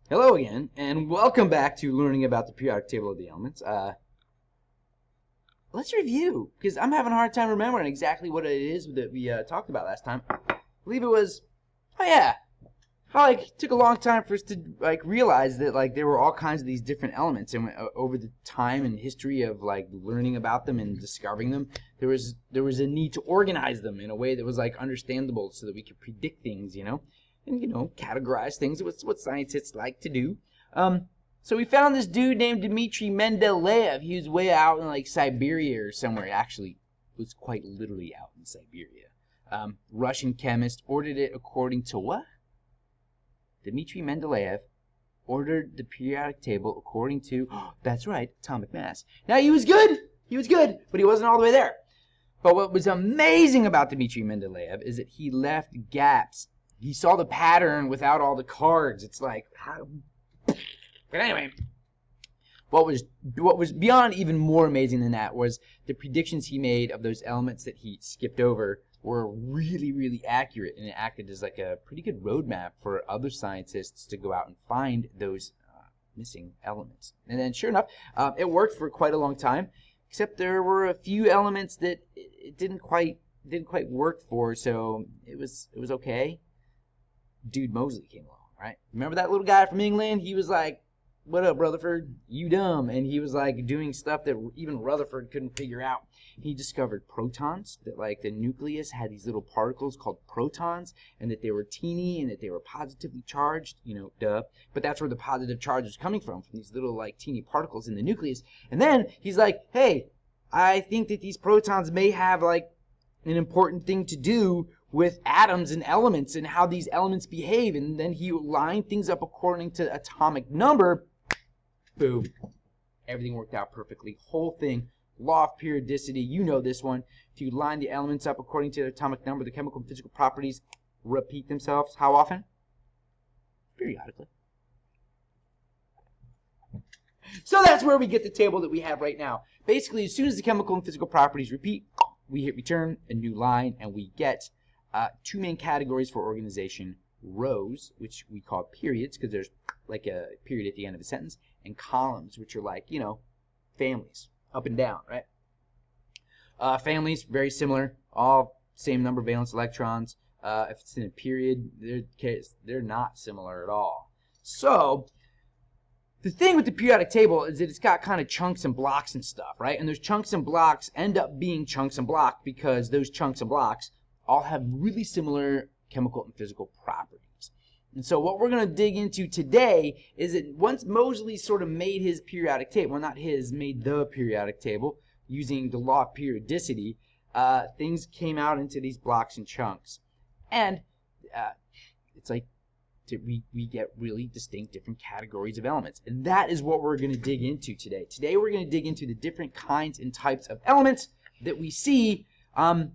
Hello again, and welcome back to learning about the periodic table of the elements. Let's review, because I'm having a hard time remembering exactly what it is that we talked about last time. I believe it was, oh yeah, how took a long time for us to realize that there were all kinds of these different elements, and over the time and history of learning about them and discovering them, there was a need to organize them in a way that was understandable, so that we could predict things, and categorize things. It's what scientists like to do. So we found this dude named Dmitry Mendeleev. He was way out in Siberia or somewhere. Actually, was quite literally out in Siberia. Russian chemist, ordered it according to what? Dmitry Mendeleev ordered the periodic table according to, that's right, atomic mass. Now he was good, but he wasn't all the way there. But what was amazing about Dmitry Mendeleev is that he left gaps. He saw the pattern without all the cards. It's like, how? But anyway, what was beyond even more amazing than that was the predictions he made of those elements that he skipped over were really, really accurate, and it acted as a pretty good roadmap for other scientists to go out and find those missing elements. And then, sure enough, it worked for quite a long time. Except there were a few elements that it didn't quite work for, so it was okay. Dude Mosley came along, right? Remember that little guy from England? He was like, "What up, Rutherford? You dumb." And he was doing stuff that even Rutherford couldn't figure out. He discovered protons, that the nucleus had these little particles called protons, and that they were teeny and that they were positively charged, duh. But that's where the positive charge was coming from these little teeny particles in the nucleus. And then he's like, hey, I think that these protons may have an important thing to do with atoms and elements and how these elements behave. And then he lined things up according to atomic number. Boom. Everything worked out perfectly. Whole thing. Law of periodicity. You know this one. If you line the elements up according to their atomic number, the chemical and physical properties repeat themselves. How often? Periodically. So that's where we get the table that we have right now. Basically, as soon as the chemical and physical properties repeat, we hit return, a new line, and we get two main categories for organization: rows, which we call periods because there's a period at the end of a sentence, and columns, which are families, up and down, right? Families, very similar, all same number of valence electrons. If it's in a period, they're not similar at all. So the thing with the periodic table is that it's got kind of chunks and blocks and stuff, right? And those chunks and blocks end up being chunks and blocks because those chunks and blocks all have really similar chemical and physical properties. And so what we're going to dig into today is that once Moseley sort of made his periodic table, well, not his, made the periodic table using the law of periodicity, things came out into these blocks and chunks. And it's we get really distinct different categories of elements. And that is what we're going to dig into today. Today we're going to dig into the different kinds and types of elements that we see in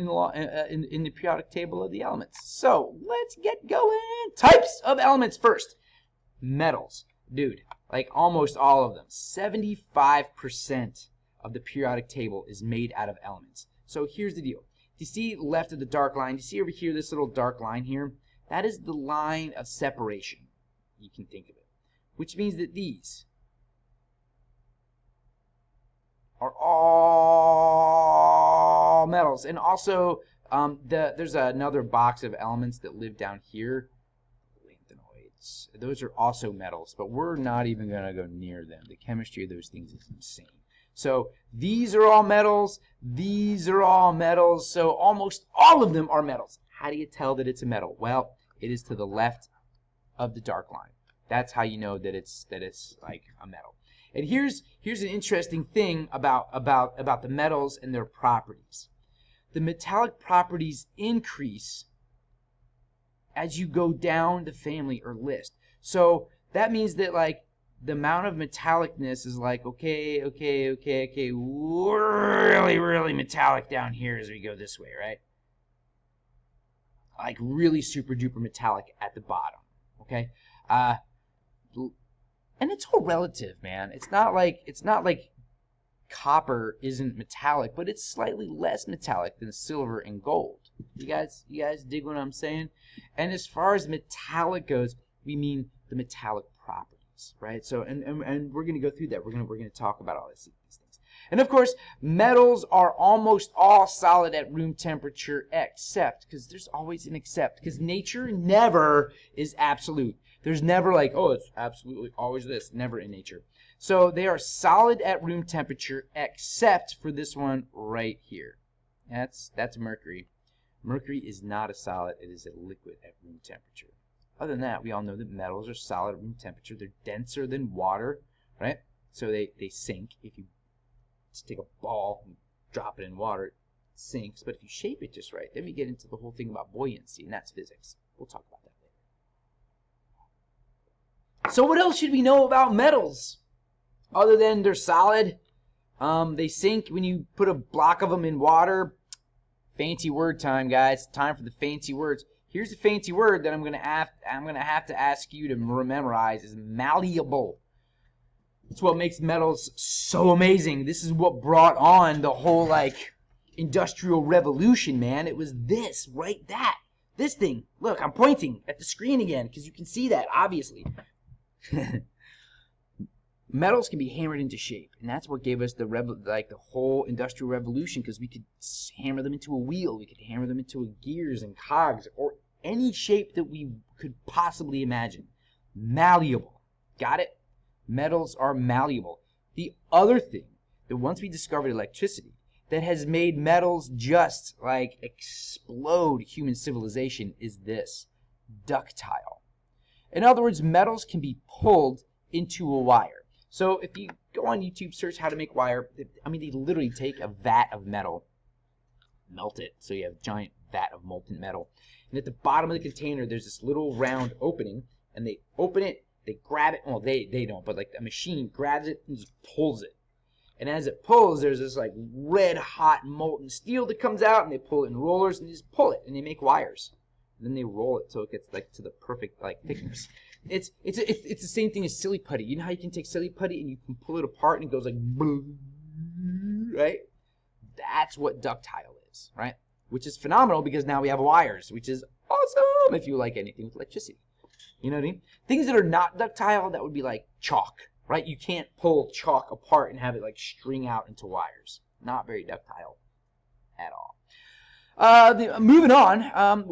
the periodic table of the elements. So let's get going. Types of elements first. Metals. Dude, almost all of them. 75% of the periodic table is made out of elements. So here's the deal. Do you see left of the dark line? Do you see over here this little dark line here? That is the line of separation. You can think of it. Which means that these are all metals. And also, there's another box of elements that live down here. Lanthanoids. Those are also metals, but we're not even going to go near them. The chemistry of those things is insane. So these are all metals. These are all metals. So almost all of them are metals. How do you tell that it's a metal? Well, it is to the left of the dark line. That's how you know that it's a metal. And here's an interesting thing about the metals and their properties. The metallic properties increase as you go down the family or list. So that means that the amount of metallicness is okay, really metallic down here as we go this way, right? Really super duper metallic at the bottom, okay? And it's all relative, man. It's not like copper isn't metallic, but it's slightly less metallic than silver and gold, You guys dig what I'm saying? And as far as metallic goes, we mean the metallic properties, right? So, and we're going to go through that. We're going to talk about all these things. And of course, metals are almost all solid at room temperature, except, because there's always an except, because nature never is absolute. There's never like, oh, it's absolutely always this. Never in nature. So they are solid at room temperature, except for this one right here. That's mercury. Mercury is not a solid. It is a liquid at room temperature. Other than that, we all know that metals are solid at room temperature. They're denser than water, right? So they sink. If you just take a ball and drop it in water, it sinks. But if you shape it just right, then we get into the whole thing about buoyancy, and that's physics. We'll talk about that later. So what else should we know about metals? Other than they're solid, they sink when you put a block of them in water. Fancy word time, guys. Time for the fancy words. Here's a fancy word that I'm gonna have to ask you to memorize: is malleable. It's what makes metals so amazing. This is what brought on the whole like industrial revolution, man. It was this, right? This thing. Look, I'm pointing at the screen again because you can see that obviously. Metals can be hammered into shape, and that's what gave us the whole industrial revolution, because we could hammer them into a wheel, we could hammer them into gears and cogs, or any shape that we could possibly imagine. Malleable. Got it? Metals are malleable. The other thing, that once we discovered electricity, that has made metals just like explode human civilization is this: ductile. In other words, metals can be pulled into a wire. So if you go on YouTube, search how to make wire, I mean, they literally take a vat of metal, melt it, so you have a giant vat of molten metal. And at the bottom of the container, there's this little round opening, and they open it, they grab it, well, they don't, but like a machine grabs it and just pulls it. And as it pulls, there's this like red hot molten steel that comes out, and they pull it in rollers, and they just pull it, and they make wires. And then they roll it so it gets like to the perfect like thickness. It's the same thing as silly putty. You know how you can take silly putty and you can pull it apart and it goes like, right? That's what ductile is, right? Which is phenomenal because now we have wires, which is awesome if you like anything with electricity. You know what I mean? Things that are not ductile, that would be like chalk, right? You can't pull chalk apart and have it like string out into wires. Not very ductile at all. Moving on.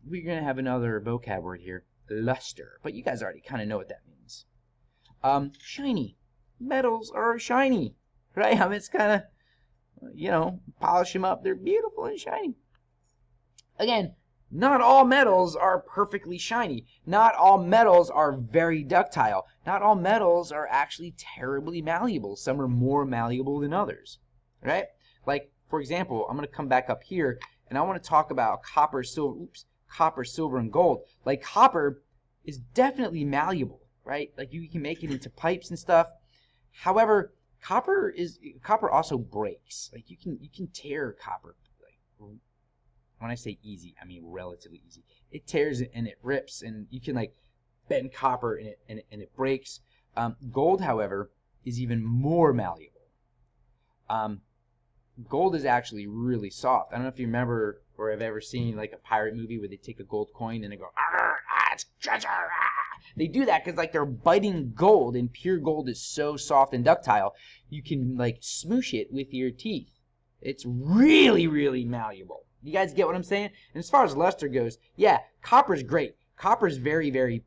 We're going to have another vocab word here. Luster. But you guys already kind of know what that means. Shiny. Metals are shiny. Right? I mean, it's kind of, polish them up. They're beautiful and shiny. Again, not all metals are perfectly shiny. Not all metals are very ductile. Not all metals are actually terribly malleable. Some are more malleable than others. Right? Like, for example, I'm going to come back up here, and I want to talk about copper, silver, and gold. Like, copper is definitely malleable, right? Like, you can make it into pipes and stuff. However, copper also breaks. Like, you can tear copper. Like, when I say easy, I mean relatively easy. It tears and it rips, and you can like bend copper and it breaks. Gold, however, is even more malleable. Gold is actually really soft. I don't know if you remember or have ever seen like a pirate movie where they take a gold coin and they go, it's treasure. They do that because like they're biting gold, and pure gold is so soft and ductile, you can like smoosh it with your teeth. It's really, really malleable. You guys get what I'm saying? And as far as luster goes, yeah, copper's great. Copper's very, very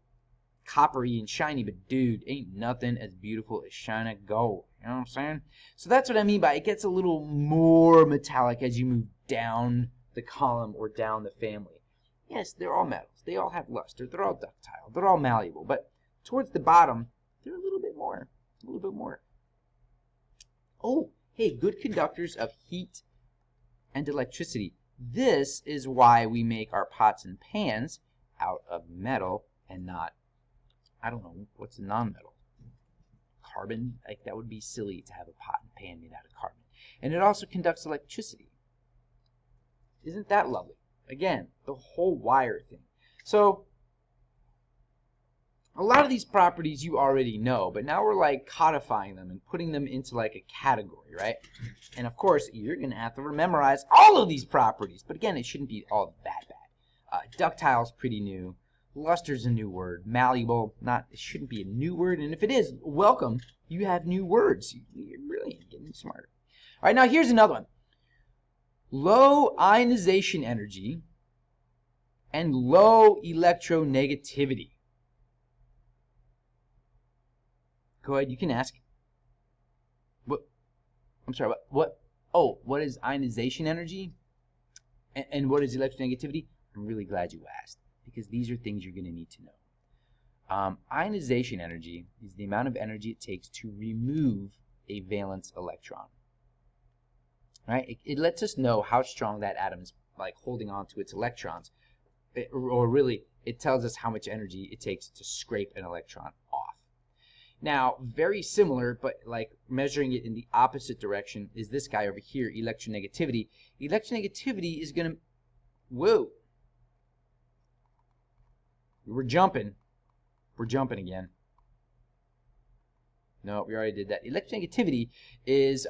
coppery and shiny, but dude, ain't nothing as beautiful as shiny gold. You know what I'm saying? So that's what I mean by it gets a little more metallic as you move down the column or down the family. Yes, they're all metals. They all have luster. They're all ductile. They're all malleable. But towards the bottom, they're a little bit more. A little bit more. Oh, hey, good conductors of heat and electricity. This is why we make our pots and pans out of metal and not, I don't know, what's a non-metal? Carbon? Like, that would be silly to have a pot and pan made out of carbon. And it also conducts electricity. Isn't that lovely? Again, the whole wire thing. So, a lot of these properties you already know, but now we're like codifying them and putting them into like a category, right? And of course, you're going to have to memorize all of these properties. But again, it shouldn't be all that bad. Ductile's pretty new. Luster's a new word. Malleable, it shouldn't be a new word. And if it is, welcome. You have new words. You're brilliant, getting smarter. All right, now here's another one. Low ionization energy and low electronegativity. Go ahead, you can ask. What? I'm sorry, what? Oh, what is ionization energy? And what is electronegativity? I'm really glad you asked, because these are things you're going to need to know. Ionization energy is the amount of energy it takes to remove a valence electron. Right? It lets us know how strong that atom is, like holding on to its electrons. Or really, it tells us how much energy it takes to scrape an electron off. Now, very similar, but like measuring it in the opposite direction, is this guy over here, electronegativity. Electronegativity is going to... Whoa. We're jumping. We're jumping again. No, we already did that. Electronegativity is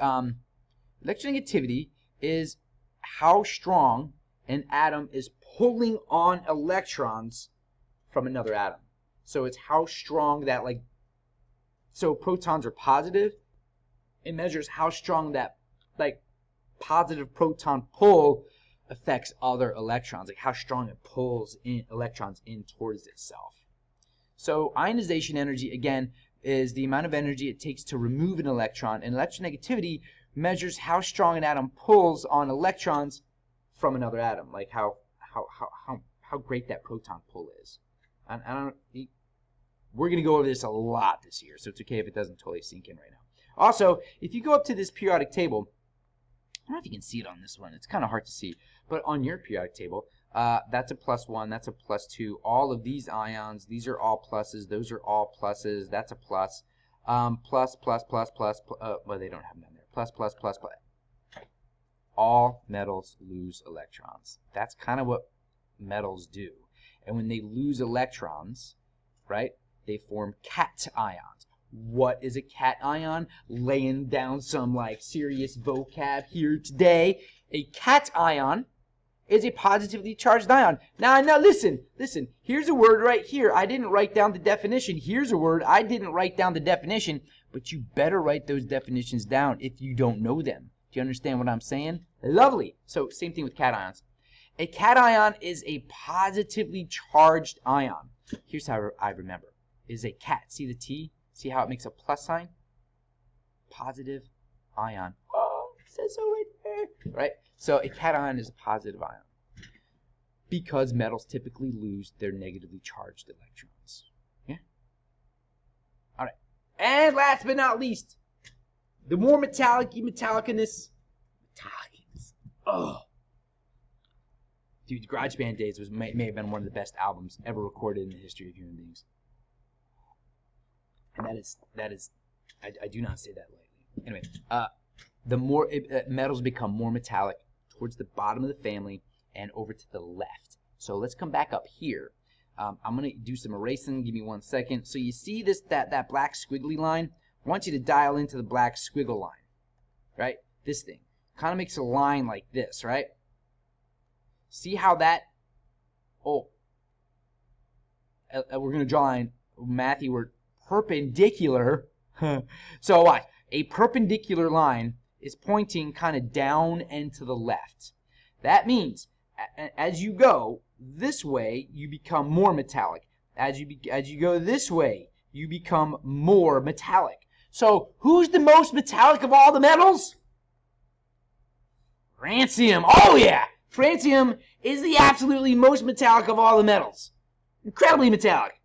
how strong an atom is pulling on electrons from another atom. So it's how strong that, like, so protons are positive. It measures how strong that, like, positive proton pull affects other electrons, like how strong it pulls in electrons in towards itself. So ionization energy, again, is the amount of energy it takes to remove an electron, and electronegativity measures how strong an atom pulls on electrons from another atom, like how great that proton pull is. We're going to go over this a lot this year, so it's okay if it doesn't totally sink in right now. Also, if you go up to this periodic table, I don't know if you can see it on this one. It's kind of hard to see. But on your periodic table, that's a +1, that's a +2. All of these ions, these are all pluses. Those are all pluses. That's a plus. Plus, plus, plus, plus. Well, they don't have them there. Plus, plus, plus, plus. All metals lose electrons. That's kind of what metals do. And when they lose electrons, right, they form cations. What is a cation? Laying down some like serious vocab here today. A cation is a positively charged ion. Now listen. Here's a word right here. I didn't write down the definition. Here's a word. I didn't write down the definition, but you better write those definitions down if you don't know them. Do you understand what I'm saying? Lovely. So same thing with cations. A cation is a positively charged ion. Here's how I remember. Is a cat. See the T? See how it makes a plus sign? Positive ion. Oh, it says so right there. Right? So a cation is a positive ion, because metals typically lose their negatively charged electrons. Yeah? All right. And last but not least, the more metallicness. Oh. Dude, Garage Band Days may have been one of the best albums ever recorded in the history of human beings. And that is, I do not say that lightly. Anyway, the more metals become more metallic towards the bottom of the family and over to the left. So let's come back up here. I'm gonna do some erasing. Give me 1 second. So you see that black squiggly line? I want you to dial into the black squiggle line, right? This thing kind of makes a line like this, right? See how that? Oh, we're gonna draw a line, Matthew. We're perpendicular. So watch. A perpendicular line is pointing kind of down and to the left. That means as you go this way, you become more metallic. As you go this way, you become more metallic. So who's the most metallic of all the metals? Francium. Oh yeah! Francium is the absolutely most metallic of all the metals. Incredibly metallic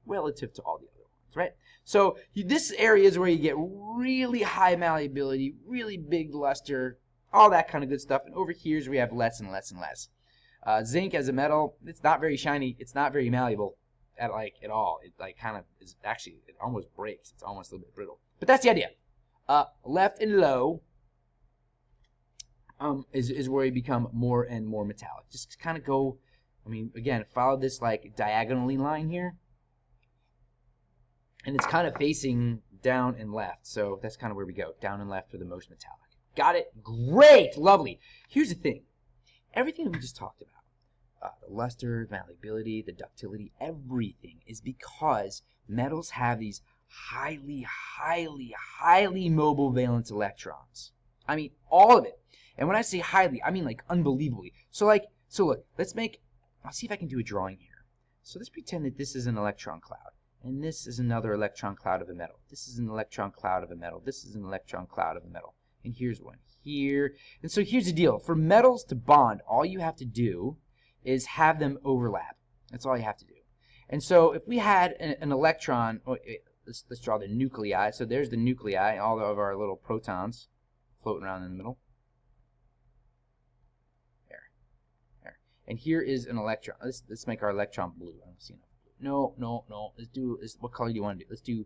relative to all the other ones, right? So this area is where you get really high malleability, really big luster, all that kind of good stuff. And over here is where we have less and less and less. Zinc as a metal, it's not very shiny. It's not very malleable at all. It like kind of is actually, it almost breaks. It's almost a little bit brittle. But that's the idea. Left and low is where you become more and more metallic. Just kind of go, I mean, again, follow this like diagonally line here. and it's kind of facing down and left. So that's kind of where we go, down and left for the most metallic. Got it? Great, lovely. Here's the thing. Everything that we just talked about, the luster, malleability, the ductility, everything is because metals have these highly, highly, highly mobile valence electrons. I mean, all of it. And when I say highly, I mean like unbelievably. So look, I'll see if I can do a drawing here. So let's pretend that this is an electron cloud. And this is another electron cloud of a metal. This is an electron cloud of a metal. This is an electron cloud of a metal. And here's one here. And so here's the deal. For metals to bond, all you have to do is have them overlap. That's all you have to do. And so if we had an electron, let's draw the nuclei. So there's the nuclei, all of our little protons floating around in the middle. There. And here is an electron. Let's make our electron blue. I don't see enough blue. No. What color do you want to do? Let's do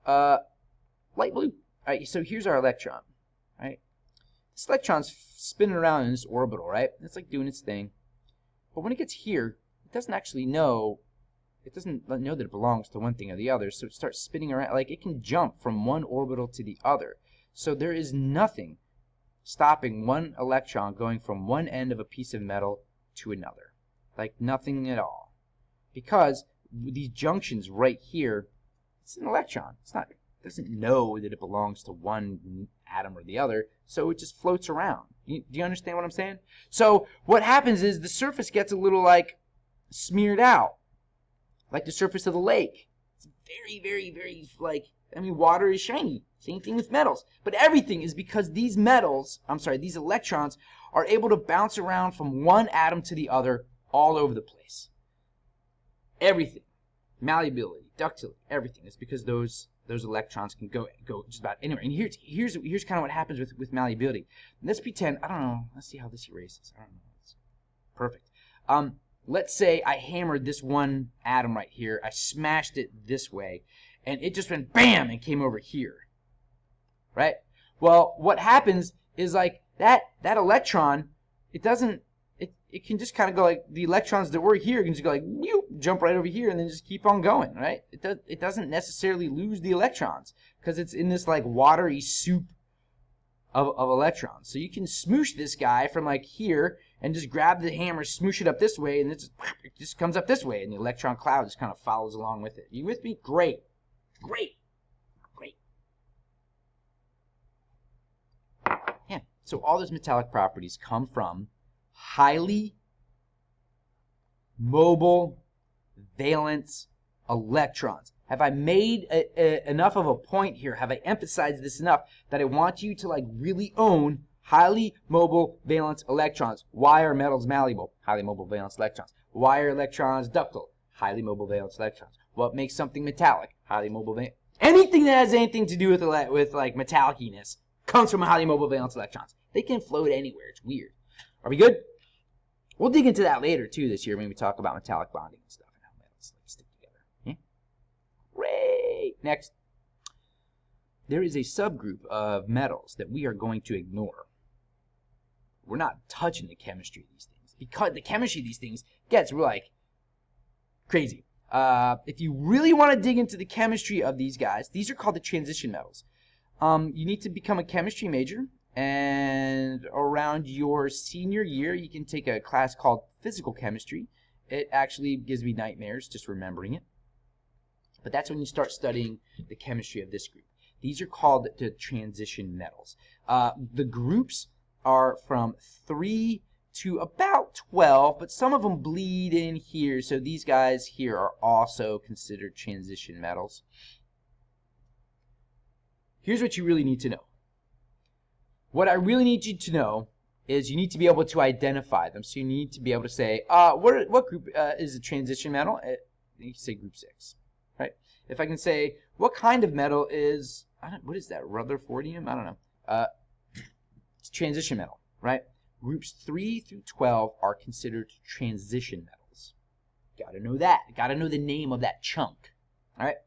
light blue. All right, so here's our electron. Right? This electron's spinning around in this orbital, right? It's like doing its thing. But when it gets here, it doesn't actually know, it doesn't know that it belongs to one thing or the other, so it starts spinning around. Like, it can jump from one orbital to the other. So there is nothing stopping one electron going from one end of a piece of metal to another. Like, nothing at all. Because these junctions right here, it's an electron. It doesn't know that it belongs to one atom or the other, so it just floats around. Do you understand what I'm saying? So what happens is the surface gets a little like smeared out, like the surface of the lake. It's very, very, very water is shiny. Same thing with metals. But everything is because these electrons are able to bounce around from one atom to the other all over the place. Everything. Malleability, ductility, everything is because those electrons can go just about anywhere. And here's kind of what happens with malleability. Let's pretend, I don't know, let's see how this erases. I don't know. It's perfect. Let's say I hammered this one atom right here. I smashed it this way, and it just went bam and came over here. Right? Well, what happens is like that electron, it can just kind of go like the electrons that were here can just go like whoop, jump right over here and then just keep on going, right? It doesn't necessarily lose the electrons because it's in this like watery soup of electrons. So you can smoosh this guy from like here and just grab the hammer, smoosh it up this way, and it just comes up this way, and the electron cloud just kind of follows along with it. You with me? Great. Yeah. So all those metallic properties come from highly mobile valence electrons. Have I made enough of a point here? Have I emphasized this enough that I want you to like really own highly mobile valence electrons? Why are metals malleable? Highly mobile valence electrons. Why are electrons ductile? Highly mobile valence electrons. What makes something metallic? Highly mobile valence. Anything that has anything to do with like metalliciness comes from highly mobile valence electrons. They can float anywhere. It's weird. Are we good? We'll dig into that later, too, this year when we talk about metallic bonding and stuff and how metals stick together. Yeah? Great! Next. There is a subgroup of metals that we are going to ignore. We're not touching the chemistry of these things because the chemistry of these things gets like crazy. If you really want to dig into the chemistry of these guys, these are called the transition metals. You need to become a chemistry major. And around your senior year, you can take a class called physical chemistry. It actually gives me nightmares just remembering it. But that's when you start studying the chemistry of this group. These are called the transition metals. The groups are from 3 to about 12, but some of them bleed in here. So these guys here are also considered transition metals. Here's what you really need to know. What I really need you to know is you need to be able to identify them. So you need to be able to say, what group is a transition metal? You can say group 6, right? If I can say, what kind of metal is, what is that, Rutherfordium? I don't know. It's transition metal, right? Groups 3 through 12 are considered transition metals. Got to know that. Got to know the name of that chunk, all right?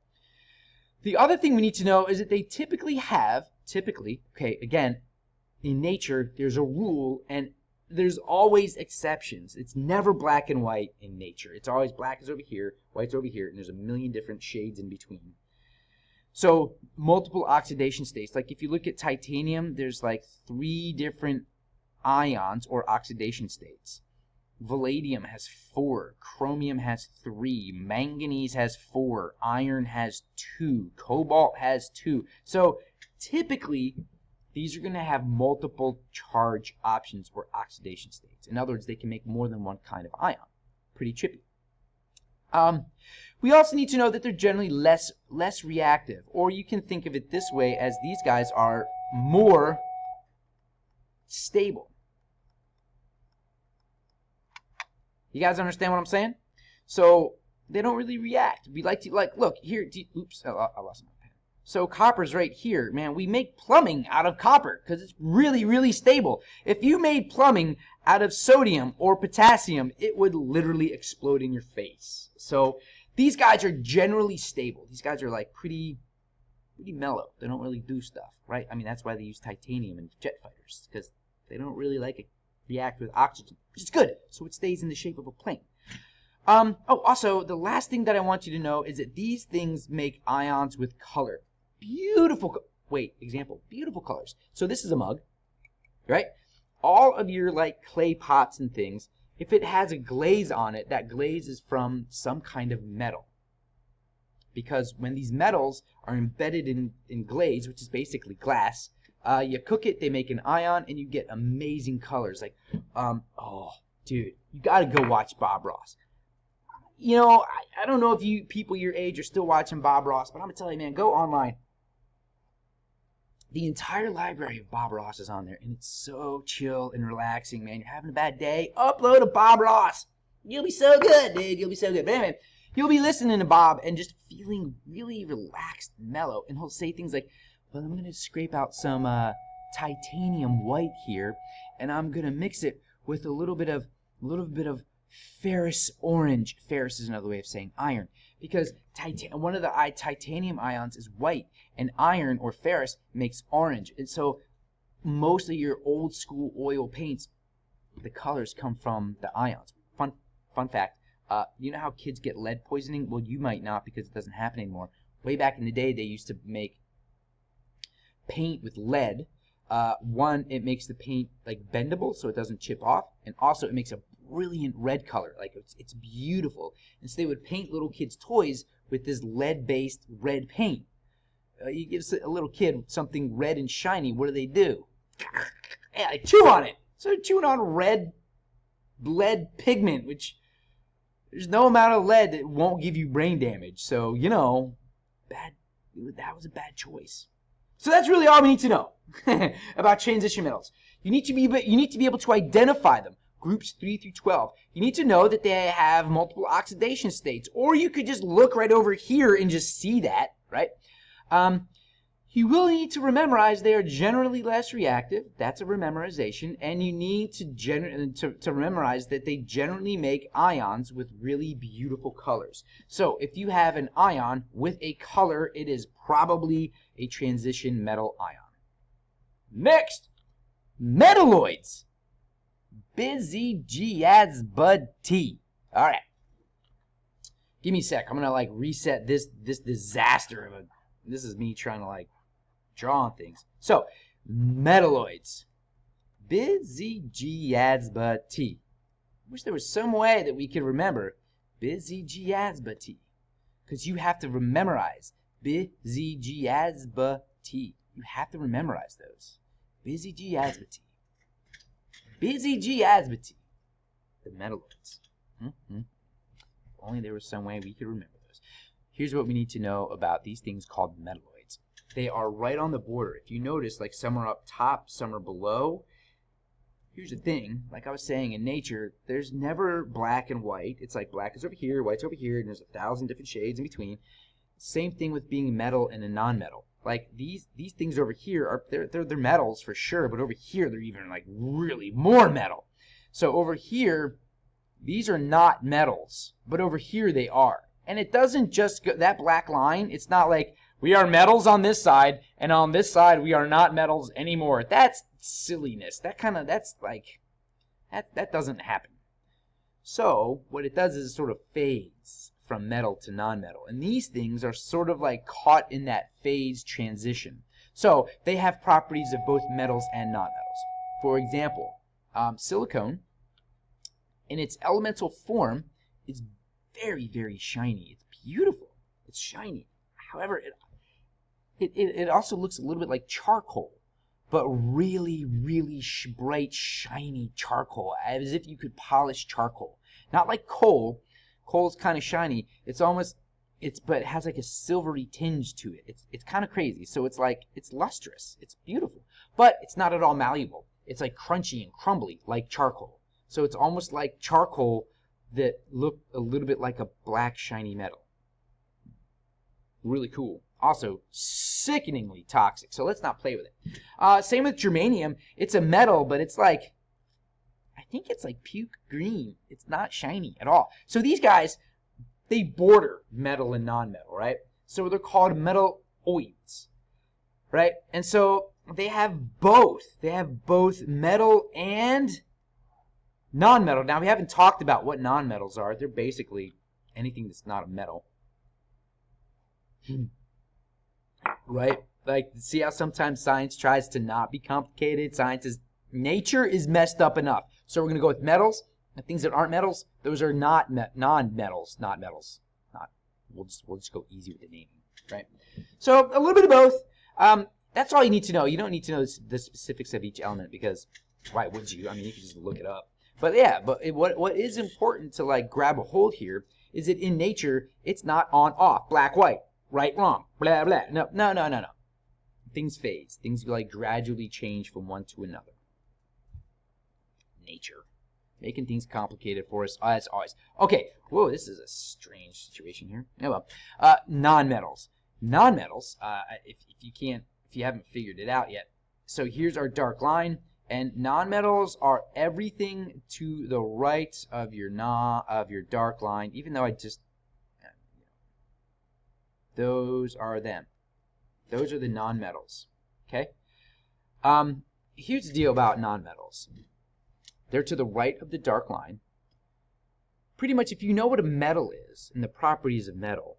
The other thing we need to know is that they typically, okay, again, in nature, there's a rule, and there's always exceptions. It's never black and white in nature. It's always black is over here, white's over here, and there's a million different shades in between. So multiple oxidation states. Like if you look at titanium, there's like 3 different ions or oxidation states. Vanadium has 4, chromium has 3, manganese has 4, iron has 2, cobalt has 2. So typically these are going to have multiple charge options or oxidation states. In other words, they can make more than one kind of ion. Pretty trippy. We also need to know that they're generally less reactive, or you can think of it this way, as these guys are more stable. You guys understand what I'm saying? So they don't really react. We like to, look here. Oops, I lost my pen. So copper's right here, man. We make plumbing out of copper because it's really, really stable. If you made plumbing out of sodium or potassium, it would literally explode in your face. So these guys are generally stable. These guys are like pretty mellow. They don't really do stuff, right? I mean, that's why they use titanium in jet fighters, because they don't really like it react with oxygen, which is good, so it stays in the shape of a plane. Also, the last thing that I want you to know is that these things make ions with color. Beautiful colors. So this is a mug, right? All of your like clay pots and things, if it has a glaze on it, that glaze is from some kind of metal. Because when these metals are embedded in glaze, which is basically glass, you cook it, they make an ion, and you get amazing colors. Like, oh, dude, you got to go watch Bob Ross. You know, I don't know if you people your age are still watching Bob Ross, but I'm going to tell you, man, go online. The entire library of Bob Ross is on there, and it's so chill and relaxing, man. You're having a bad day, upload a Bob Ross. You'll be so good, dude. You'll be so good. But anyway, you'll be listening to Bob and just feeling really relaxed and mellow, and he'll say things like, well, I'm going to scrape out some titanium white here, and I'm going to mix it with a little bit of ferrous orange. Ferrous is another way of saying iron, because one of the titanium ions is white, and iron or ferrous makes orange. And so most of your old school oil paints, the colors come from the ions. Fun fact, you know how kids get lead poisoning? Well, you might not, because it doesn't happen anymore. Way back in the day, they used to make paint with lead. One, it makes the paint like bendable so it doesn't chip off, and also it makes a brilliant red color. Like it's beautiful. And so they would paint little kids' toys with this lead-based red paint. You give a little kid something red and shiny, what do? Yeah, they chew on it. So they're chewing on lead pigment, which there's no amount of lead that won't give you brain damage. So, you know, that was a bad choice. So that's really all we need to know about transition metals. You need to be able to identify them. Groups 3 through 12. You need to know that they have multiple oxidation states, or you could just look right over here and just see that, right? You will need to memorize they are generally less reactive. That's a memorization. And you need to memorize that they generally make ions with really beautiful colors. So if you have an ion with a color, it is probably a transition metal ion. Next, metalloids. Busy G-Ads Bud T. All right. Give me a sec. I'm going to like reset this disaster of a... This is me trying to like draw on things. So, metalloids. Busy G-Ads Bud T. Wish there was some way that we could remember Busy G-Ads Bud T. Because you have to memorize Busy G-Ads Bud T. You have to memorize those. Busy G-Ads Bud T. Busy G-Ads Bud T. The metalloids. If only there was some way we could remember those. Here's what we need to know about these things called metalloids. They are right on the border. If you notice, like some are up top, some are below. Here's the thing, like I was saying, in nature, there's never black and white. It's like black is over here, white's over here, and there's 1,000 different shades in between. Same thing with being metal and a non-metal. Like these things over here are they're metals for sure, but over here they're even like really more metal. So over here, these are not metals, but over here they are. And it doesn't just go, that black line, it's not like we are metals on this side, and on this side we are not metals anymore. That's silliness. That doesn't happen. So what it does is it sort of fades from metal to non-metal. And these things are sort of like caught in that phase transition. So they have properties of both metals and non-metals. For example, silicone, in its elemental form, is very, very shiny. It's beautiful. It's shiny. However, it also looks a little bit like charcoal, but really, really bright, shiny charcoal, as if you could polish charcoal. Not like coal. Coal's kind of shiny. But it has like a silvery tinge to it. It's kind of crazy. So it's like, it's lustrous. It's beautiful. But it's not at all malleable. It's like crunchy and crumbly, like charcoal. So it's almost like charcoal that looked a little bit like a black, shiny metal. Really cool. Also, sickeningly toxic. So let's not play with it. Same with germanium. It's a metal, but it's like, I think it's like puke green. It's not shiny at all. So these guys, they border metal and non-metal, right? So they're called metalloids, right? And so they have both. They have both metal and non-metal. Now, we haven't talked about what non-metals are. They're basically anything that's not a metal. Right? Like, see how sometimes science tries to not be complicated? Nature is messed up enough. So we're going to go with metals. And things that aren't metals, those are not non-metals. Not metals. We'll just go easy with the naming, right? So a little bit of both. That's all you need to know. You don't need to know the specifics of each element, because why would you? I mean, you can just look it up. But yeah, what is important to like grab a hold here is that in nature, it's not on off, black white, right wrong, blah blah. No. Things phase. Things like gradually change from one to another. Nature. Making things complicated for us as always. Okay, whoa, this is a strange situation here. Oh well. Non-metals. Non-metals, if you haven't figured it out yet. So here's our dark line, and non-metals are everything to the right of your dark line, even though those are them. Those are the non-metals. Okay? Here's the deal about non-metals. They're to the right of the dark line. Pretty much, if you know what a metal is and the properties of metal,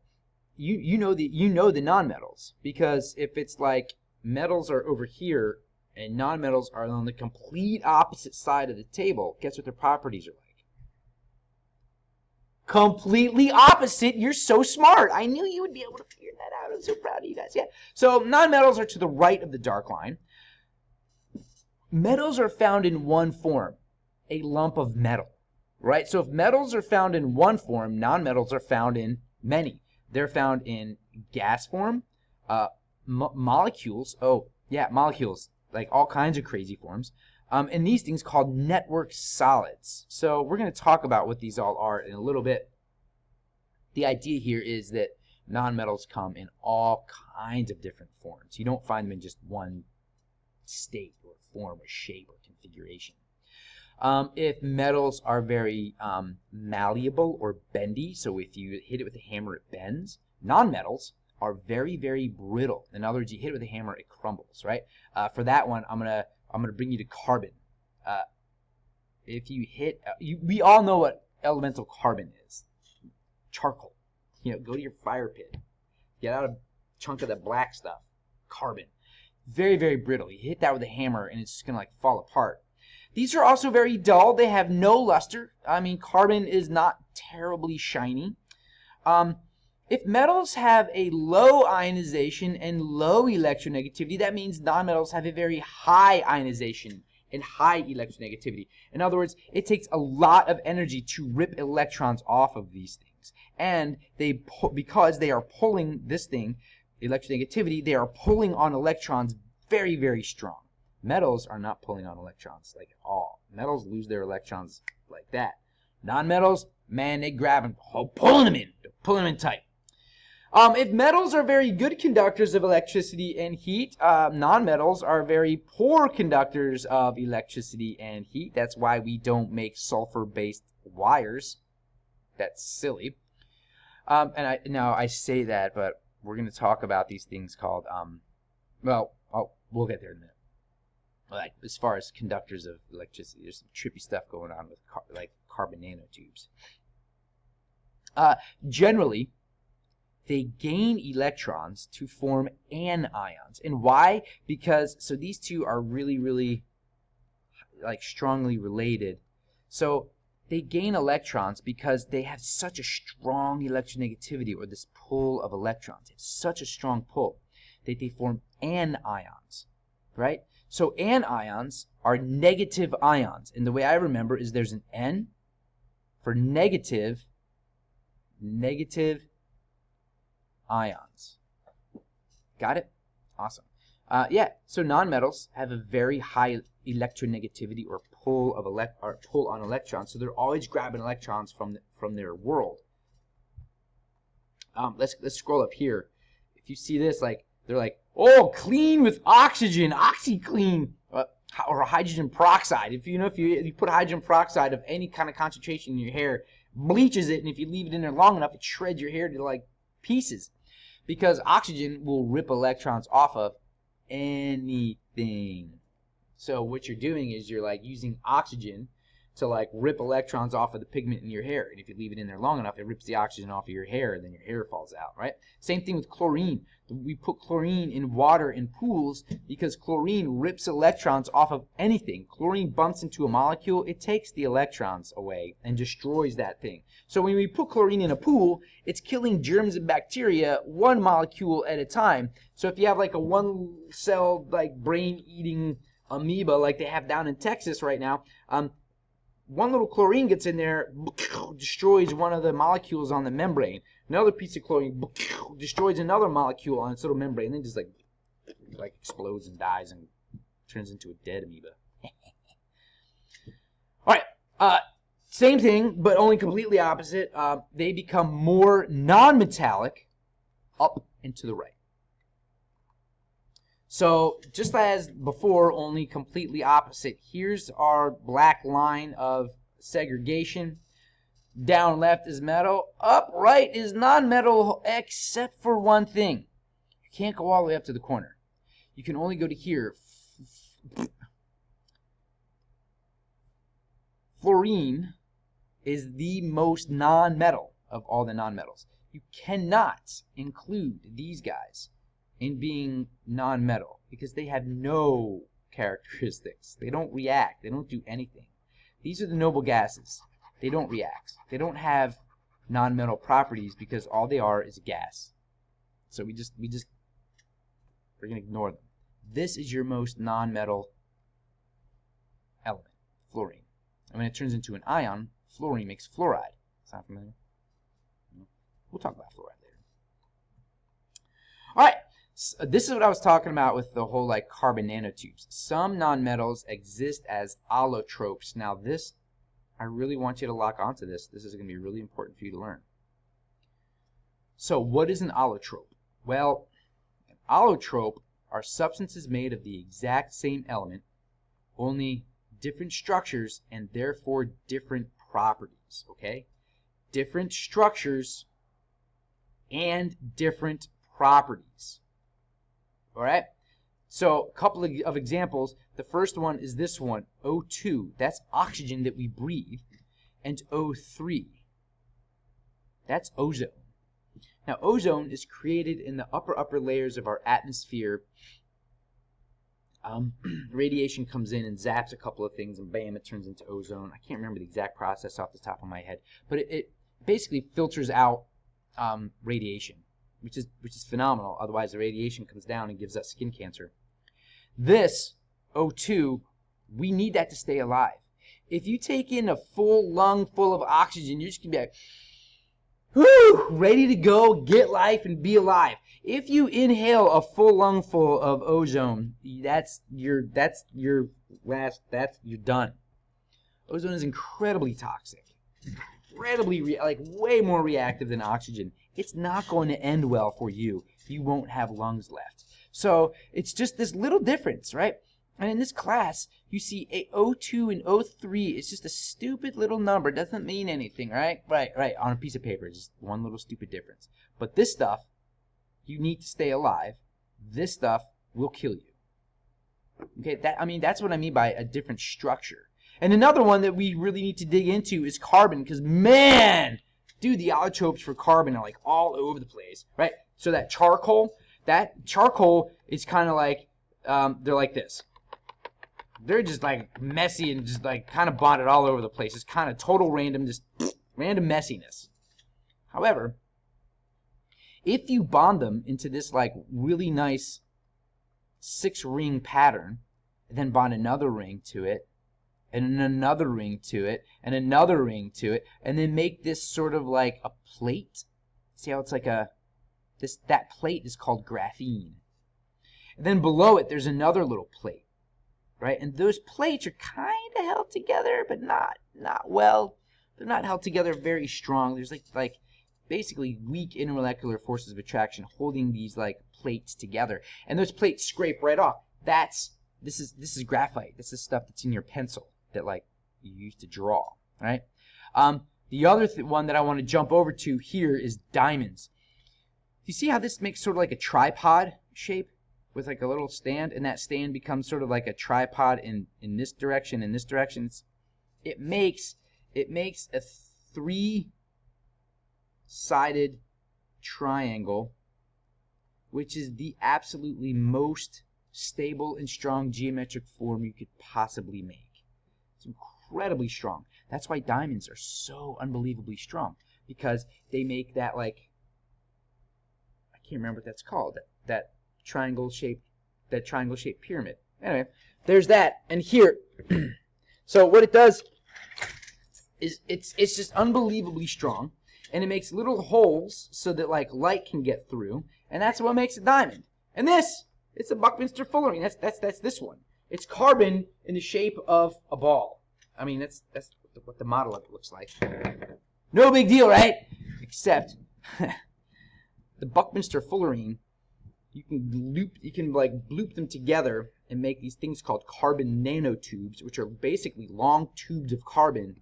you know the non-metals, because if it's like metals are over here and non-metals are on the complete opposite side of the table, guess what their properties are like? Completely opposite. You're so smart. I knew you would be able to figure that out. I'm so proud of you guys. Yeah. So non-metals are to the right of the dark line. Metals are found in one form. A lump of metal, right? So if metals are found in one form, non-metals are found in many. They're found in gas form, molecules. Oh, yeah, molecules, like all kinds of crazy forms. And these things called network solids. So we're going to talk about what these all are in a little bit. The idea here is that non-metals come in all kinds of different forms. You don't find them in just one state or form or shape or configuration. If metals are very malleable or bendy, so if you hit it with a hammer, it bends. Non-metals are very, very brittle. In other words, you hit it with a hammer, it crumbles, right? For that one, I'm gonna bring you to carbon. If you hit, we all know what elemental carbon is. Charcoal. You know, go to your fire pit, get out a chunk of that black stuff. Carbon. Very, very brittle. You hit that with a hammer, and it's just gonna like fall apart. These are also very dull. They have no luster. I mean, carbon is not terribly shiny. If metals have a low ionization and low electronegativity, that means nonmetals have a very high ionization and high electronegativity. In other words, it takes a lot of energy to rip electrons off of these things. And because they are pulling this thing, electronegativity, they are pulling on electrons very, very strong. Metals are not pulling on electrons like at all. Metals lose their electrons like that. Non-metals, man, they grab them, pulling them in tight. If metals are very good conductors of electricity and heat, non-metals are very poor conductors of electricity and heat. That's why we don't make sulfur-based wires. That's silly. Now I say that, but we're going to talk about these things called, we'll get there in a minute. Like, as far as conductors of electricity, there's some trippy stuff going on with carbon nanotubes. Generally, they gain electrons to form anions. And why? Because, so these two are really, really like strongly related. So they gain electrons because they have such a strong electronegativity, or this pull of electrons. It's such a strong pull that they form anions, right? So anions are negative ions. And the way I remember is there's an N for negative ions. Got it? Awesome. Yeah, so nonmetals have a very high electronegativity, or pull on electrons. So they're always grabbing electrons from their world. Let's scroll up here. If you see this, like they're like, oh, clean with oxygen, OxyClean, or hydrogen peroxide. If you put hydrogen peroxide of any kind of concentration in your hair, bleaches it, and if you leave it in there long enough, it shreds your hair to like pieces, because oxygen will rip electrons off of anything. So what you're doing is you're like using oxygen to like rip electrons off of the pigment in your hair, and if you leave it in there long enough, it rips the oxygen off of your hair, and then your hair falls out, right? Same thing with chlorine. We put chlorine in water in pools because chlorine rips electrons off of anything. Chlorine bumps into a molecule, it takes the electrons away and destroys that thing. So when we put chlorine in a pool, it's killing germs and bacteria one molecule at a time. So if you have like a one-cell like brain-eating amoeba like they have down in Texas right now, one little chlorine gets in there, destroys one of the molecules on the membrane. Another piece of chlorine destroys another molecule on its little membrane, and then just like explodes and dies and turns into a dead amoeba. All right, same thing, but only completely opposite. They become more non-metallic up and to the right. So just as before, only completely opposite. Here's our black line of segregation. Down left is metal, up right is non-metal, except for one thing. You can't go all the way up to the corner. You can only go to here. Fluorine is the most non-metal of all the non-metals. You cannot include these guys in being non-metal because they have no characteristics. They don't react. They don't do anything. These are the noble gases. They don't react. They don't have non-metal properties because all they are is a gas. So we're gonna ignore them. This is your most non-metal element, fluorine. And when it turns into an ion, fluorine makes fluoride. Sound familiar? We'll talk about fluoride later. All right. So this is what I was talking about with the whole like carbon nanotubes. Some nonmetals exist as allotropes. Now this, I really want you to lock onto this. This is going to be really important for you to learn. So what is an allotrope? Well, an allotrope are substances made of the exact same element, only different structures and therefore different properties, okay? Different structures and different properties. All right, so a couple of examples. The first one is this one, O2. That's oxygen that we breathe. And O3, that's ozone. Now, ozone is created in the upper layers of our atmosphere. Radiation comes in and zaps a couple of things, and bam, it turns into ozone. I can't remember the exact process off the top of my head, but it basically filters out radiation. Which is phenomenal. Otherwise, the radiation comes down and gives us skin cancer. This O2, we need that to stay alive. If you take in a full lung full of oxygen, you're just gonna be like, whoo, ready to go, get life, and be alive. If you inhale a full lung full of ozone, you're done. Ozone is incredibly toxic, incredibly way more reactive than oxygen. It's not going to end well for you. You won't have lungs left. So it's just this little difference, right? And in this class, you see a O2 and O3. It's just a stupid little number. It doesn't mean anything, right? Right. On a piece of paper, it's just one little stupid difference. But this stuff, you need to stay alive. This stuff will kill you. Okay, that's what I mean by a different structure. And another one that we really need to dig into is carbon, because man, Dude, the allotropes for carbon are like all over the place, right? So that charcoal is kind of like, they're like this. They're just like messy and just like kind of bonded all over the place. It's kind of total random, just random messiness. However, if you bond them into this like really nice 6-ring pattern, and then bond another ring to it, and another ring to it, and another ring to it, and then make this sort of like a plate. See how it's like that plate is called graphene. And then below it, there's another little plate, right? And those plates are kind of held together, but not well. They're not held together very strong. There's like basically weak intermolecular forces of attraction holding these like plates together, and those plates scrape right off. This is graphite. This is stuff that's in your pencil that like you use to draw, right? The other one that I want to jump over to here is diamonds. You see how this makes sort of like a tripod shape with like a little stand, and that stand becomes sort of like a tripod in this direction and this direction. It makes a 3-sided triangle, which is the absolutely most stable and strong geometric form you could possibly make. It's incredibly strong. That's why diamonds are so unbelievably strong, because they make that like, I can't remember what that's called, that triangle shaped pyramid. Anyway, there's that. And here, so what it does is it's just unbelievably strong, and it makes little holes so that like light can get through, and that's what makes a diamond. And this, it's a Buckminster fullerene. That's this one. It's carbon in the shape of a ball. I mean, that's what the model of it looks like. No big deal, right? Except the Buckminster fullerene, you can like loop them together and make these things called carbon nanotubes, which are basically long tubes of carbon.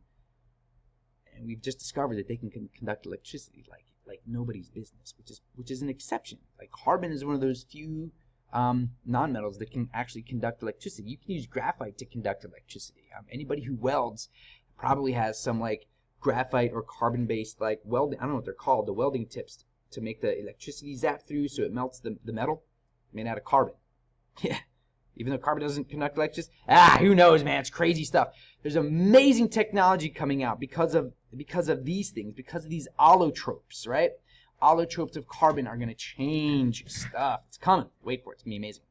And we've just discovered that they can conduct electricity like nobody's business, which is an exception. Like carbon is one of those few nonmetals that can actually conduct electricity. You can use graphite to conduct electricity. Anybody who welds probably has some like graphite or carbon-based like welding. I don't know what they're called, the welding tips to make the electricity zap through so it melts the metal made out of carbon. Yeah, even though carbon doesn't conduct electricity. Who knows, man? It's crazy stuff. There's amazing technology coming out because of these things, because of these allotropes, right? Allotropes of carbon are going to change stuff. It's coming. Wait for it. It's going to be amazing.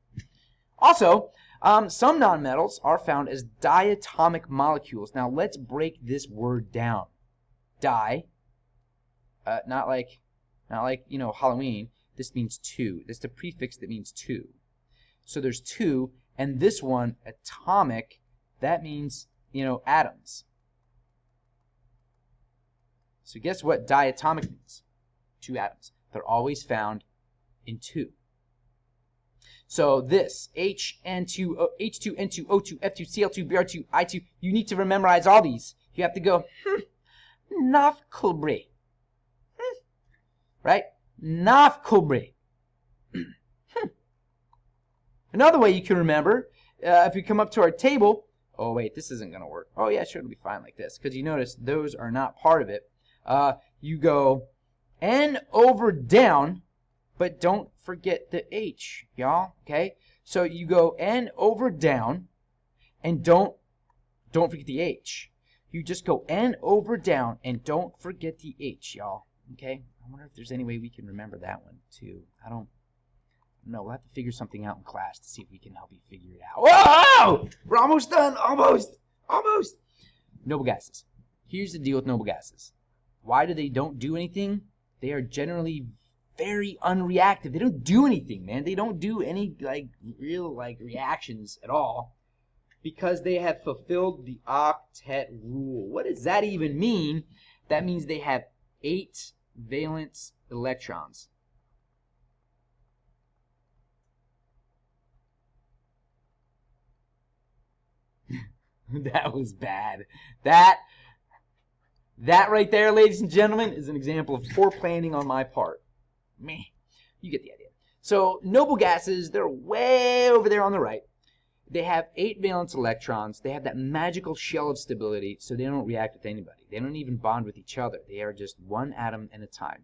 Also, some nonmetals are found as diatomic molecules. Now, let's break this word down. Di, not like Halloween. This means two. This is the prefix that means two. So there's two, and this one, atomic, that means, atoms. So guess what diatomic means? 2 atoms. They're always found in 2. So this, H2, N2, O2, F2, Cl2, Br2, I2, you need to memorize all these. You have to go, Nafkulbre. Right? Nafkulbre. Another way you can remember, if you come up to our table, oh wait, this isn't going to work. Oh yeah, sure, it'll be fine like this, because you notice those are not part of it. You go N over down, but don't forget the H, y'all, okay? So you go N over down, and don't forget the H. You just go N over down, and don't forget the H, y'all, okay? I wonder if there's any way we can remember that one, too. I don't know. We'll have to figure something out in class to see if we can help you figure it out. Whoa! We're almost done. Almost. Noble gases. Here's the deal with noble gases. Why do they don't do anything? They are generally very unreactive. They don't do anything, man. They don't do any real reactions at all because they have fulfilled the octet rule. What does that even mean? That means they have 8 valence electrons. That was bad. That right there, ladies and gentlemen, is an example of poor planning on my part. Meh. You get the idea. So noble gases, they're way over there on the right. They have 8 valence electrons. They have that magical shell of stability, so they don't react with anybody. They don't even bond with each other. They are just one atom at a time.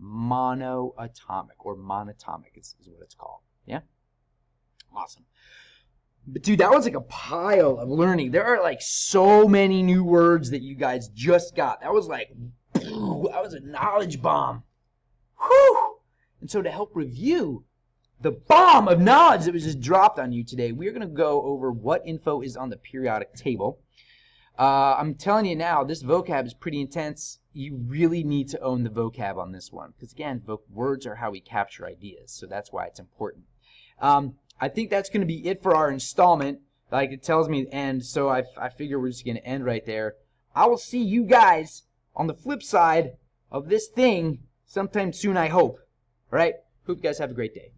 Monoatomic, or monatomic is what it's called. Yeah? Awesome. But dude, that was like a pile of learning. There are like so many new words that you guys just got. That was like, that was a knowledge bomb. Whew! And so to help review the bomb of knowledge that was just dropped on you today, we're going to go over what info is on the periodic table. I'm telling you now, this vocab is pretty intense. You really need to own the vocab on this one. Because again, words are how we capture ideas. So that's why it's important. I think that's going to be it for our installment. Like it tells me to end, so I figure we're just going to end right there. I will see you guys on the flip side of this thing sometime soon, I hope. All right? Hope you guys have a great day.